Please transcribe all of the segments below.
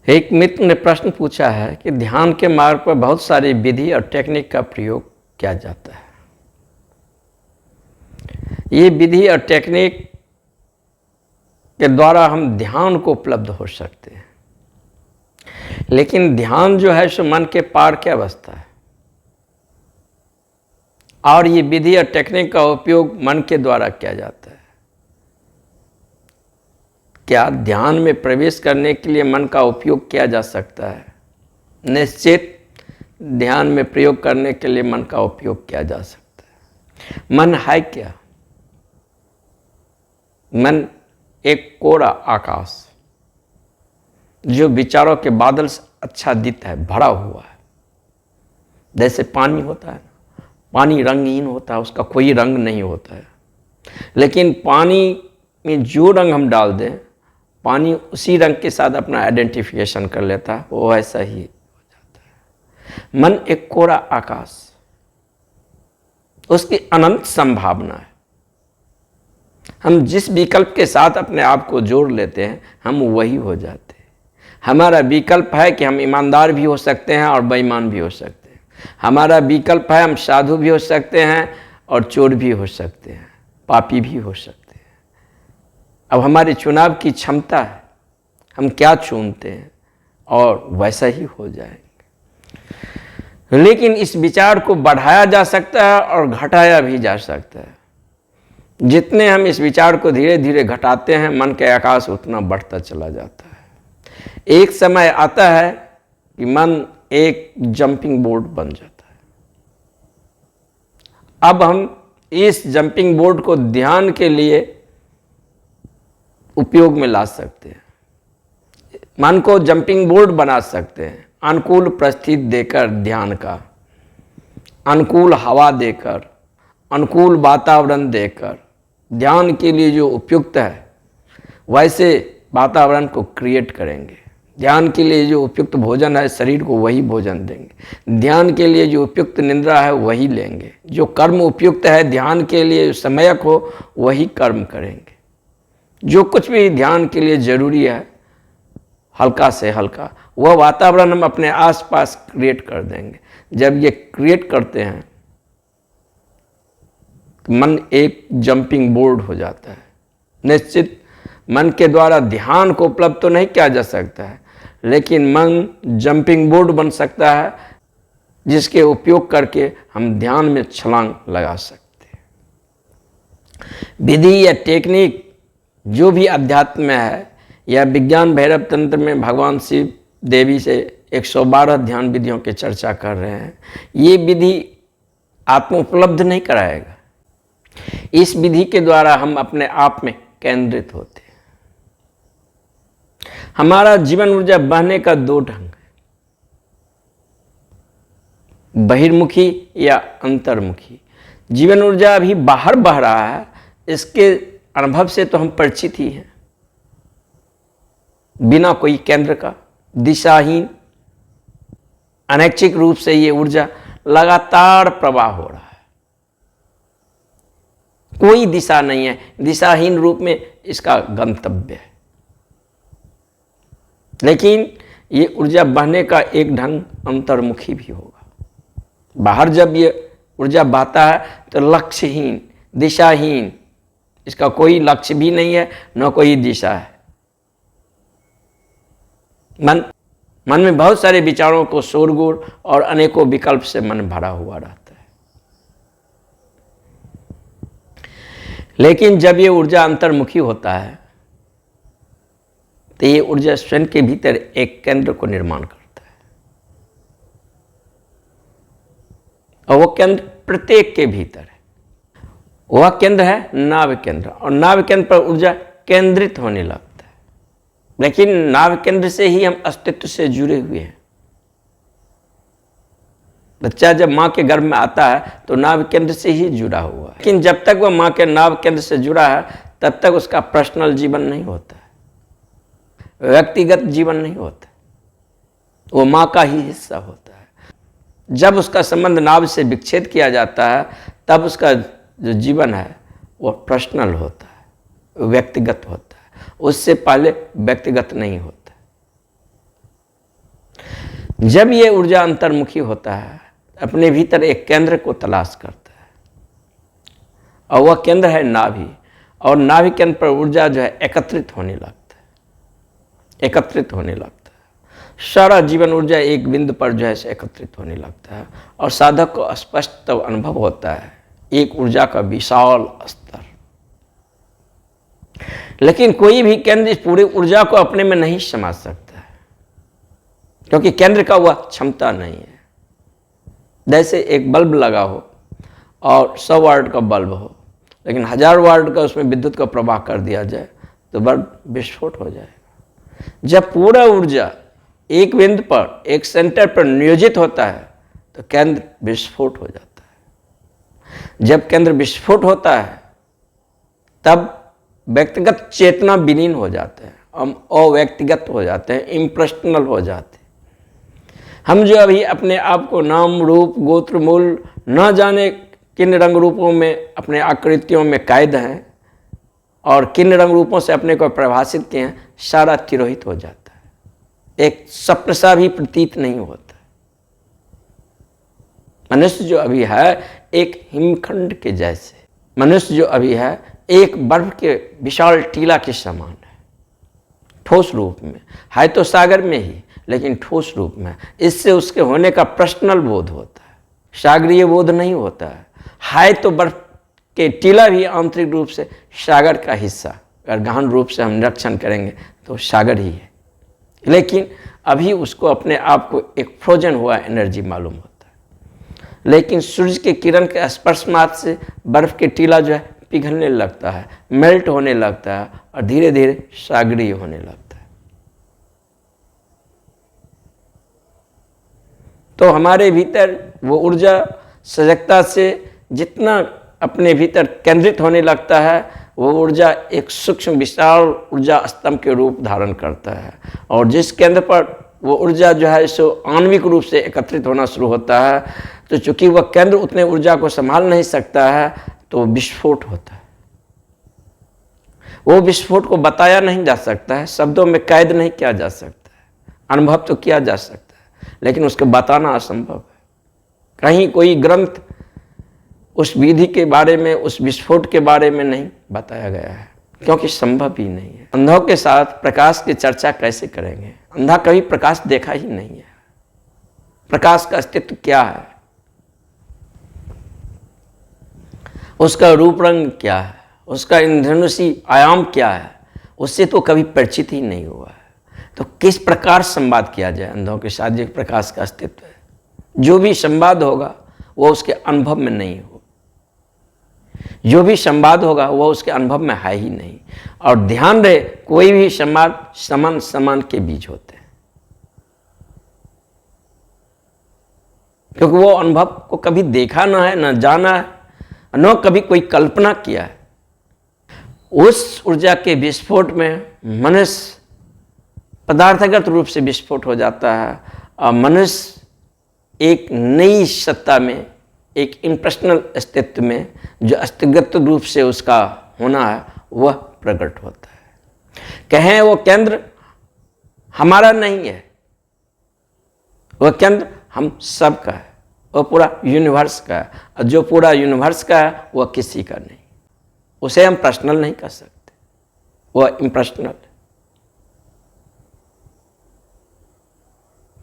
एक मित्र ने प्रश्न पूछा है कि ध्यान के मार्ग पर बहुत सारी विधि और टेक्निक का प्रयोग किया जाता है। ये विधि और टेक्निक के द्वारा हम ध्यान को उपलब्ध हो सकते हैं, लेकिन ध्यान जो है सो मन के पार की अवस्था है और ये विधि और टेक्निक का उपयोग मन के द्वारा किया जाता है। क्या ध्यान में प्रवेश करने के लिए मन का उपयोग किया जा सकता है? निश्चित ध्यान में प्रयोग करने के लिए मन का उपयोग किया जा सकता है। मन है क्या? मन एक कोरा आकाश जो विचारों के बादल से आच्छादित है, भरा हुआ है। जैसे पानी होता है, पानी रंगहीन होता है, उसका कोई रंग नहीं होता है, लेकिन पानी में जो रंग हम डाल दें, पानी उसी रंग के साथ अपना आइडेंटिफिकेशन कर लेता है, वो ऐसा ही हो जाता है। मन एक कोरा आकाश, उसकी अनंत संभावना है। हम जिस विकल्प के साथ अपने आप को जोड़ लेते हैं, हम वही हो जाते हैं। हमारा विकल्प है कि हम ईमानदार भी हो सकते हैं और बेईमान भी हो सकते हैं। हमारा विकल्प है हम साधु भी हो सकते हैं और चोर भी हो सकते हैं, पापी भी हो सकते हैं। अब हमारे चुनाव की क्षमता है, हम क्या चुनते हैं और वैसा ही हो जाएंगे। लेकिन इस विचार को बढ़ाया जा सकता है और घटाया भी जा सकता है। जितने हम इस विचार को धीरे धीरे घटाते हैं, मन के आकाश उतना बढ़ता चला जाता है। एक समय आता है कि मन एक जंपिंग बोर्ड बन जाता है। अब हम इस जंपिंग बोर्ड को ध्यान के लिए उपयोग में ला सकते हैं। मन को जंपिंग बोर्ड बना सकते हैं, अनुकूल परिस्थिति देकर, ध्यान का अनुकूल हवा देकर, अनुकूल वातावरण देकर, ध्यान के लिए जो उपयुक्त है वैसे वातावरण को क्रिएट करेंगे। ध्यान के लिए जो उपयुक्त भोजन है, शरीर को वही भोजन देंगे। ध्यान के लिए जो उपयुक्त निद्रा है वही लेंगे। जो कर्म उपयुक्त है ध्यान के लिए समयक हो, वही कर्म करेंगे। जो कुछ भी ध्यान के लिए जरूरी है, हल्का से हल्का, वह वातावरण हम अपने आसपास क्रिएट कर देंगे। जब ये क्रिएट करते हैं तो मन एक जंपिंग बोर्ड हो जाता है। निश्चित मन के द्वारा ध्यान को उपलब्ध तो नहीं किया जा सकता है, लेकिन मन जंपिंग बोर्ड बन सकता है, जिसके उपयोग करके हम ध्यान में छलांग लगा सकते हैं। विधि या टेक्निक जो भी अध्यात्म में है या विज्ञान भैरव तंत्र में भगवान शिव देवी से 112 ध्यान विधियों की चर्चा कर रहे हैं, ये विधि आत्म उपलब्ध नहीं कराएगा। इस विधि के द्वारा हम अपने आप में केंद्रित होते हैं। हमारा जीवन ऊर्जा बहने का दो ढंग है, बहिर्मुखी या अंतर्मुखी। जीवन ऊर्जा अभी बाहर बह रहा है, इसके अनुभव से तो हम परिचित ही हैं। बिना कोई केंद्र का, दिशाहीन, अनैच्छिक रूप से ये ऊर्जा लगातार प्रवाह हो रहा है। कोई दिशा नहीं है, दिशाहीन रूप में इसका गंतव्य है। लेकिन ये ऊर्जा बहने का एक ढंग अंतर्मुखी भी होगा। बाहर जब ये ऊर्जा बहता है तो लक्ष्यहीन, दिशाहीन, इसका कोई लक्ष्य भी नहीं है, न कोई दिशा है। मन में बहुत सारे विचारों को शोरगुल और अनेकों विकल्प से मन भरा हुआ रहता है। लेकिन जब ये ऊर्जा अंतर्मुखी होता है तो ये ऊर्जा स्वयं के भीतर एक केंद्र को निर्माण करता है, और वो केंद्र प्रत्येक के भीतर है। वह केंद्र है नाभ केंद्र, और नाभ केंद्र पर ऊर्जा केंद्रित होने लगता है। लेकिन नाभ केंद्र से ही हम अस्तित्व से जुड़े हुए हैं। बच्चा जब माँ के गर्भ में आता है तो नाभ केंद्र से ही जुड़ा हुआ है, लेकिन जब तक वह माँ के नाभ केंद्र से जुड़ा है तब तक उसका पर्सनल जीवन नहीं होता है, व्यक्तिगत जीवन नहीं होता, वो माँ का ही हिस्सा होता है। जब उसका संबंध नाभ से विच्छेद किया जाता है तब उसका जो जीवन है वो पर्सनल होता है, व्यक्तिगत होता है। उससे पहले व्यक्तिगत नहीं होता। जब ये ऊर्जा अंतर्मुखी होता है, अपने भीतर एक केंद्र को तलाश करता है, और वह केंद्र है नाभि, और नाभि केंद्र पर ऊर्जा जो है एकत्रित होने लगता है, एकत्रित होने लगता है। सारा जीवन ऊर्जा एक बिंदु पर जो है एकत्रित होने लगता है, और साधक को स्पष्ट अनुभव होता है एक ऊर्जा का विशाल स्तर। लेकिन कोई भी केंद्र इस पूरी ऊर्जा को अपने में नहीं समा सकता है, क्योंकि केंद्र का वह क्षमता नहीं है। जैसे एक बल्ब लगा हो और 100 वाट का बल्ब हो, लेकिन 1000 वाट का उसमें विद्युत का प्रवाह कर दिया जाए तो बल्ब विस्फोट हो जाएगा। जब पूरा ऊर्जा एक बिंदु पर, एक सेंटर पर नियोजित होता है तो केंद्र विस्फोट हो जाता है। जब केंद्र विस्फोट होता है तब व्यक्तिगत चेतना विलीन हो जाते हैं, हम अव्यक्तिगत हो जाते हैं, इम्पर्सनल हो जाते हैं। हम जो अभी अपने आप को नाम रूप गोत्र मूल न जाने किन रंग रूपों में, अपने आकृतियों में कैद हैं, और किन रंग रूपों से अपने को परिभाषित किए हैं, सारा तिरोहित हो जाता है, एक स्वप्न सा भी प्रतीत नहीं होता। मनुष्य जो अभी है एक हिमखंड के जैसे, मनुष्य जो अभी है एक बर्फ के विशाल टीला के समान है, ठोस रूप में है तो सागर में ही, लेकिन ठोस रूप में। इससे उसके होने का पर्सनल बोध होता है, सागरीय बोध नहीं होता है तो बर्फ के टीला भी आंतरिक रूप से सागर का हिस्सा, अगर गहन रूप से हम निरीक्षण करेंगे तो सागर ही है, लेकिन अभी उसको अपने आप को एक फ्रोजन हुआ एनर्जी मालूम होता है। लेकिन सूर्य के किरण के स्पर्श मात्र से बर्फ के टीला जो है पिघलने लगता है, मेल्ट होने लगता है, और धीरे धीरे सागरीय होने लगता है। तो हमारे भीतर वो ऊर्जा सजगता से जितना अपने भीतर केंद्रित होने लगता है, वो ऊर्जा एक सूक्ष्म विशाल ऊर्जा स्तंभ के रूप धारण करता है, और जिस केंद्र पर वो ऊर्जा जो है सो आणविक रूप से एकत्रित होना शुरू होता है, तो चूंकि वह केंद्र उतने ऊर्जा को संभाल नहीं सकता है तो विस्फोट होता है। वो विस्फोट को बताया नहीं जा सकता है, शब्दों में कैद नहीं किया जा सकता है, अनुभव तो किया जा सकता है, लेकिन उसको बताना असंभव है। कहीं कोई ग्रंथ उस विधि के बारे में, उस विस्फोट के बारे में नहीं बताया गया है, क्योंकि संभव ही नहीं है। अंधों के साथ प्रकाश की चर्चा कैसे करेंगे? अंधा कभी प्रकाश देखा ही नहीं है। प्रकाश का अस्तित्व क्या है, उसका रूप रंग क्या है, उसका इंद्रधनुषी आयाम क्या है, उससे तो कभी परिचित ही नहीं हुआ है। तो किस प्रकार संवाद किया जाए अंधों के साथ? जो प्रकाश का अस्तित्व है, जो भी संवाद होगा वो उसके अनुभव में नहीं हो, जो भी संवाद होगा वो उसके अनुभव में है ही नहीं। और ध्यान रहे, कोई भी संवाद समान समान के बीच होते हैं, क्योंकि वो अनुभव को कभी देखा ना है, ना जाना है, न कभी कोई कल्पना किया है। उस ऊर्जा के विस्फोट में मनुष्य पदार्थगत रूप से विस्फोट हो जाता है, और मनुष्य एक नई सत्ता में, एक इम्पर्सनल अस्तित्व में, जो अस्तित्व रूप से उसका होना है, वह प्रकट होता है। कहें वो केंद्र हमारा नहीं है, वह केंद्र हम सब का है, वह पूरा यूनिवर्स का है, और जो पूरा यूनिवर्स का है वह किसी का नहीं, उसे हम पर्सनल नहीं कर सकते, वह इम्पर्सनल है।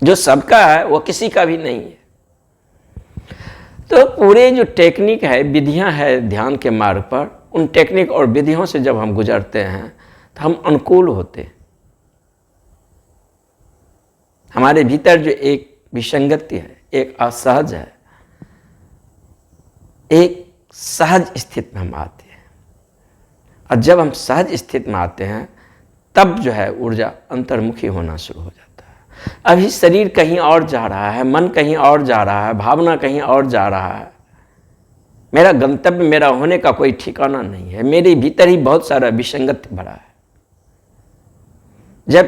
जो सबका है वह किसी का भी नहीं है। तो पूरे जो टेक्निक है, विधियां है ध्यान के मार्ग पर, उन टेक्निक और विधियों से जब हम गुजरते हैं तो हम अनुकूल होते हैं। हमारे भीतर जो एक विसंगति है, एक असहज है, एक सहज स्थिति में हम आते हैं, और जब हम सहज स्थिति में आते हैं तब जो है ऊर्जा अंतर्मुखी होना शुरू हो जाता है। अभी शरीर कहीं और जा रहा है, मन कहीं और जा रहा है, भावना कहीं और जा रहा है, मेरा गंतव्य, मेरा होने का कोई ठिकाना नहीं है, मेरे भीतर ही बहुत सारा विसंगति भरा है। जब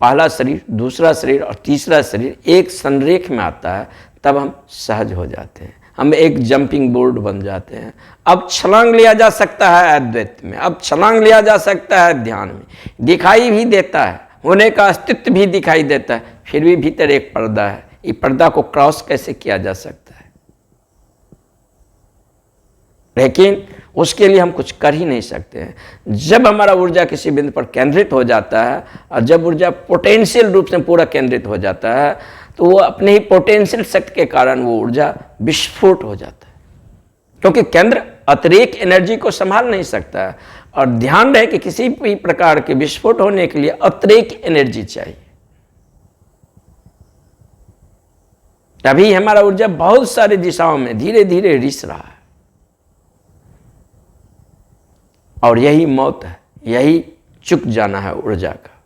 पहला शरीर, दूसरा शरीर और तीसरा शरीर एक संरेख में आता है तब हम सहज हो जाते हैं, हम एक जंपिंग बोर्ड बन जाते हैं। अब छलांग लिया जा सकता है अद्वैत में, अब छलांग लिया जा सकता है ध्यान में, दिखाई भी देता है, होने का अस्तित्व भी दिखाई देता है, फिर भी भीतर एक पर्दा है। ये पर्दा को क्रॉस कैसे किया जा सकता है? लेकिन उसके लिए हम कुछ कर ही नहीं सकते हैं। जब हमारा ऊर्जा किसी बिंदु पर केंद्रित हो जाता है और जब ऊर्जा पोटेंशियल रूप से पूरा केंद्रित हो जाता है, तो वो अपने ही पोटेंशियल शक्ति के कारण वो ऊर्जा विस्फोट हो जाता है, क्योंकि केंद्र अतिरिक्त एनर्जी को संभाल नहीं सकता है। और ध्यान रहे कि किसी भी प्रकार के विस्फोट होने के लिए अतिरिक्त एनर्जी चाहिए, तभी हमारा ऊर्जा बहुत सारी दिशाओं में धीरे धीरे रिस रहा है। और यही मौत है, यही चुक जाना है ऊर्जा का।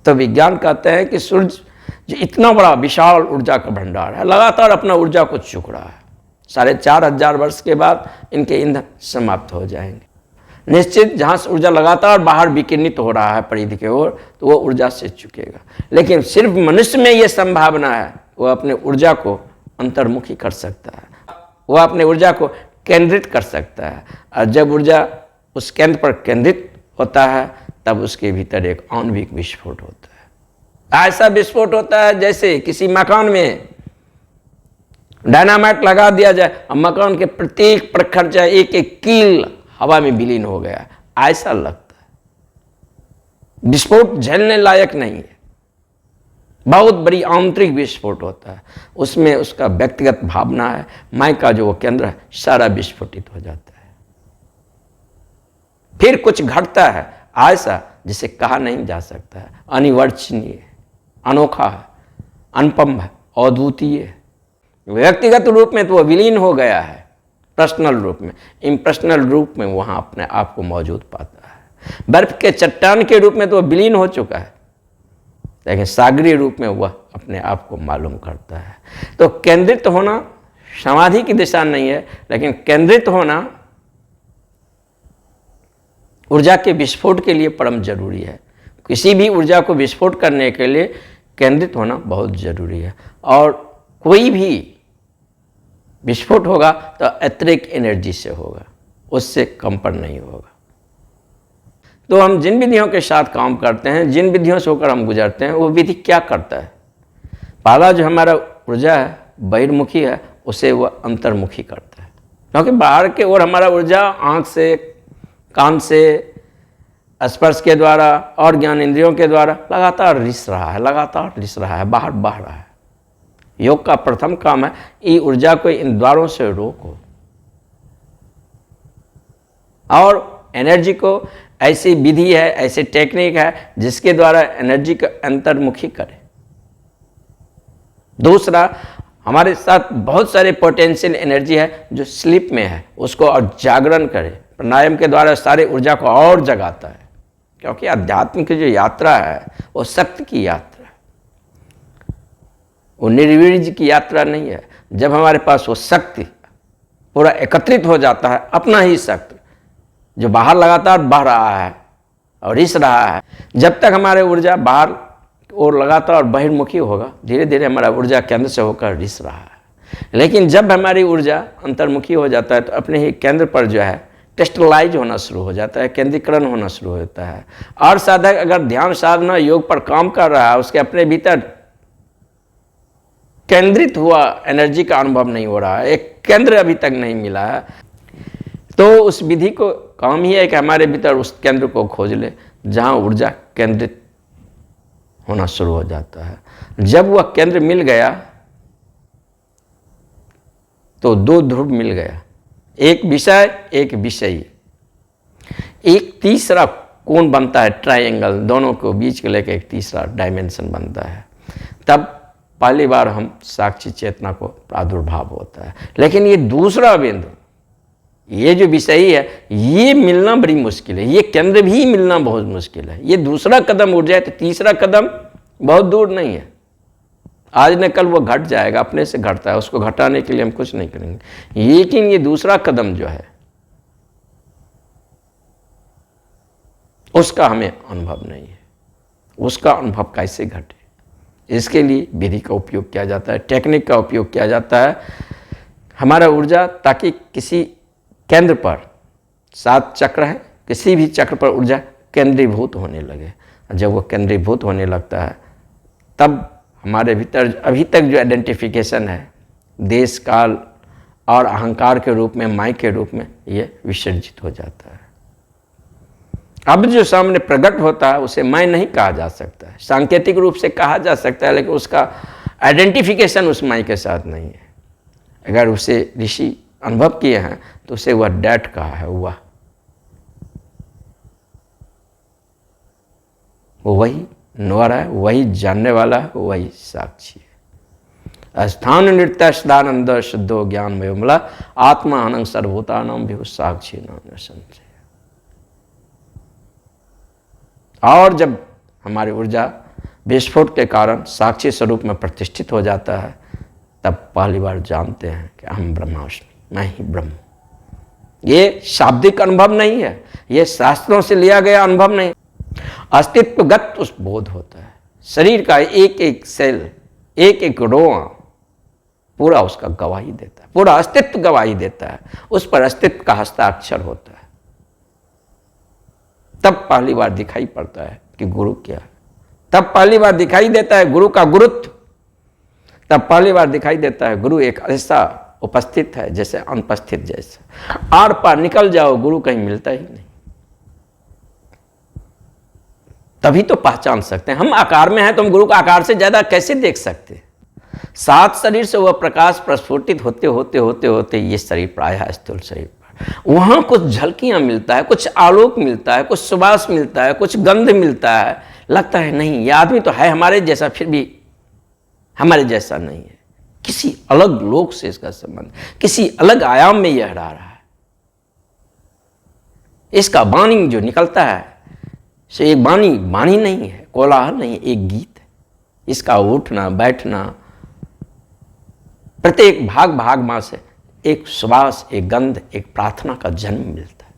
तो विज्ञान कहते हैं कि सूर्य जो इतना बड़ा विशाल ऊर्जा का भंडार है, लगातार अपना ऊर्जा को चुक रहा है। 4,500 वर्ष के बाद इनके ईंधन समाप्त हो जाएंगे। निश्चित जहाँ से ऊर्जा लगातार बाहर विकिरणित हो रहा है परिधि की ओर, तो वो ऊर्जा से चुकेगा। लेकिन सिर्फ मनुष्य में ये संभावना है, वो अपने ऊर्जा को अंतर्मुखी कर सकता है, वो अपने ऊर्जा को केंद्रित कर सकता है। और जब ऊर्जा उस केंद्र पर केंद्रित होता है, तब उसके भीतर एक आणविक विस्फोट होता है। ऐसा विस्फोट होता है जैसे किसी मकान में डायनामाइट लगा दिया जाए और मकान के प्रत्येक प्रखर चाहे एक एक कील हवा में विलीन हो गया, ऐसा लगता है। विस्फोट झेलने लायक नहीं है, बहुत बड़ी आंतरिक विस्फोट होता है। उसमें उसका व्यक्तिगत भावना है, मैं का जो वो केंद्र है, सारा विस्फोटित हो जाता है। फिर कुछ घटता है ऐसा जिसे कहा नहीं जा सकता है, अनिवर्चनीय, अनोखा है, अनुपम है, अद्वितीय है। व्यक्तिगत रूप में तो वो विलीन हो गया है, पर्सनल रूप में, इम्पर्सनल रूप में वहाँ अपने आप को मौजूद पाता है। बर्फ के चट्टान के रूप में तो वो विलीन हो चुका है, लेकिन सागरीय रूप में वह अपने आप को मालूम करता है। तो केंद्रित होना समाधि की दिशा नहीं है, लेकिन केंद्रित होना ऊर्जा के विस्फोट के लिए परम जरूरी है। किसी भी ऊर्जा को विस्फोट करने के लिए केंद्रित होना बहुत जरूरी है। और कोई भी विस्फोट होगा तो अतिरिक्त एनर्जी से होगा, उससे कम पर नहीं होगा। तो हम जिन विधियों के साथ काम करते हैं, जिन विधियों से होकर हम गुजरते हैं, वो विधि क्या करता है? पहला जो हमारा ऊर्जा है बहिर्मुखी है, उसे वह अंतर्मुखी करता है। क्योंकि बाहर के ओर हमारा ऊर्जा आँख से, कान से, स्पर्श के द्वारा और ज्ञान इंद्रियों के द्वारा लगातार रिस रहा है, लगातार रिस रहा है, बाहर बह रहा है। योग का प्रथम काम है ये ऊर्जा को इन द्वारों से रोको और एनर्जी को ऐसी विधि है, ऐसी टेक्निक है जिसके द्वारा एनर्जी को अंतर्मुखी करे। दूसरा, हमारे साथ बहुत सारे पोटेंशियल एनर्जी है जो स्लीप में है, उसको और जागरण करे। प्राणायाम के द्वारा सारे ऊर्जा को और जगाता है, क्योंकि आध्यात्म की जो यात्रा है वो शक्ति की यात्रा है, वो निर्वीर्य की यात्रा नहीं है। जब हमारे पास वो शक्ति पूरा एकत्रित हो जाता है, अपना ही शक्ति जो बाहर लगातार बह रहा है और रिस रहा है, जब तक हमारे ऊर्जा बाहर और लगातार बहिर्मुखी होगा, धीरे धीरे हमारा ऊर्जा केंद्र से होकर रिस रहा है। लेकिन जब हमारी ऊर्जा अंतर्मुखी हो जाता है तो अपने ही केंद्र पर जो है टेस्टलाइज होना शुरू हो जाता है, केंद्रीकरण होना शुरू होता है। और साधक अगर ध्यान साधना योग पर काम कर रहा है, उसके अपने भीतर केंद्रित हुआ एनर्जी का अनुभव नहीं हो रहा है, एक केंद्र अभी तक नहीं मिला है, तो उस विधि को काम ही है कि हमारे भीतर उस केंद्र को खोज ले जहाँ ऊर्जा केंद्रित होना शुरू हो जाता है। जब वह केंद्र मिल गया तो दो ध्रुव मिल गया, एक विषय एक विषयी। एक तीसरा कोण बनता है, ट्रायंगल, दोनों को बीच के लेकर एक तीसरा डायमेंशन बनता है। तब पहली बार हम साक्षी चेतना को प्रादुर्भाव होता है। लेकिन ये दूसरा बिंदु, ये जो विषयी है, ये मिलना बड़ी मुश्किल है, ये केंद्र भी मिलना बहुत मुश्किल है। ये दूसरा कदम उठ जाए तो तीसरा कदम बहुत दूर नहीं है, आज न कल वो घट जाएगा, अपने से घटता है, उसको घटाने के लिए हम कुछ नहीं करेंगे। लेकिन ये दूसरा कदम जो है उसका हमें अनुभव नहीं है, उसका अनुभव कैसे घटे, इसके लिए विधि का उपयोग किया जाता है, टेक्निक का उपयोग किया जाता है। हमारा ऊर्जा ताकि किसी केंद्र पर 7 चक्र है, किसी भी चक्र पर ऊर्जा केंद्रीभूत होने लगे। जब वो केंद्रीभूत होने लगता है तब हमारे भीतर अभी तक जो आइडेंटिफिकेशन है देश काल और अहंकार के रूप में, माई के रूप में, ये विसर्जित हो जाता है। अब जो सामने प्रकट होता है उसे मैं नहीं कहा जा सकता है, सांकेतिक रूप से कहा जा सकता है, लेकिन उसका आइडेंटिफिकेशन उस मैं के साथ नहीं है। अगर उसे ऋषि अनुभव किए हैं तो उसे वह डैट कहा है, वो वही नोर है, वही जानने वाला है, वही साक्षी है। स्थान नृत्य सदानंद शुद्धो ज्ञान विमला आत्मा अनंग सर्वभूतानां विभु साक्षी नाम संशय। और जब हमारी ऊर्जा विस्फोट के कारण साक्षी स्वरूप में प्रतिष्ठित हो जाता है तब पहली बार जानते हैं कि हम ब्रह्मास्मि, मैं ही ब्रह्म। ये शाब्दिक अनुभव नहीं है, ये शास्त्रों से लिया गया अनुभव नहीं, अस्तित्वगत उस बोध होता है। शरीर का एक एक सेल, एक एक रोआ पूरा उसका गवाही देता है, पूरा अस्तित्व गवाही देता है, उस पर अस्तित्व का हस्ताक्षर होता है। तब पहली बार दिखाई पड़ता है कि गुरु क्या है, तब पहली बार दिखाई देता है गुरु का गुरुत्व, तब पहली बार दिखाई देता है गुरु एक ऐसा उपस्थित है जैसे अनुपस्थित जैसा। आर पार निकल जाओ, गुरु कहीं मिलता ही नहीं। तभी तो पहचान सकते हैं। हम आकार में हैं तो हम गुरु का आकार से ज्यादा कैसे देख सकते हैं? सात शरीर से वह प्रकाश प्रस्फुटित होते होते होते होते ये शरीर प्रायः स्थूल शरीर पर, वहां कुछ झलकियां मिलता है, कुछ आलोक मिलता है, कुछ सुवास मिलता है, कुछ गंध मिलता है। लगता है नहीं ये आदमी तो है हमारे जैसा, फिर भी हमारे जैसा नहीं है, किसी अलग लोक से इसका संबंध, किसी अलग आयाम में यह रह रहा है। इसका वाणी जो निकलता है से एक वाणी नहीं है, कोलाहल नहीं, एक गीत है। इसका उठना बैठना प्रत्येक भाग भाग में से एक सुवास, एक गंध, एक प्रार्थना का जन्म मिलता है।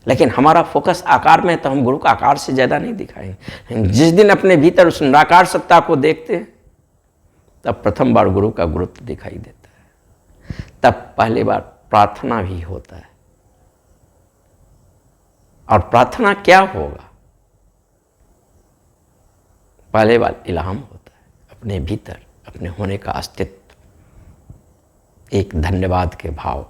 लेकिन हमारा फोकस आकार में है तो हम गुरु का आकार से ज्यादा नहीं दिखाएंगे। जिस दिन अपने भीतर उस निराकार सत्ता को देखते हैं तब प्रथम बार गुरु का गुरुत्व दिखाई देता है, तब पहली बार प्रार्थना भी होता है। और प्रार्थना क्या होगा? पहले बार इल्हाम होता है, अपने भीतर अपने होने का अस्तित्व, एक धन्यवाद के भाव,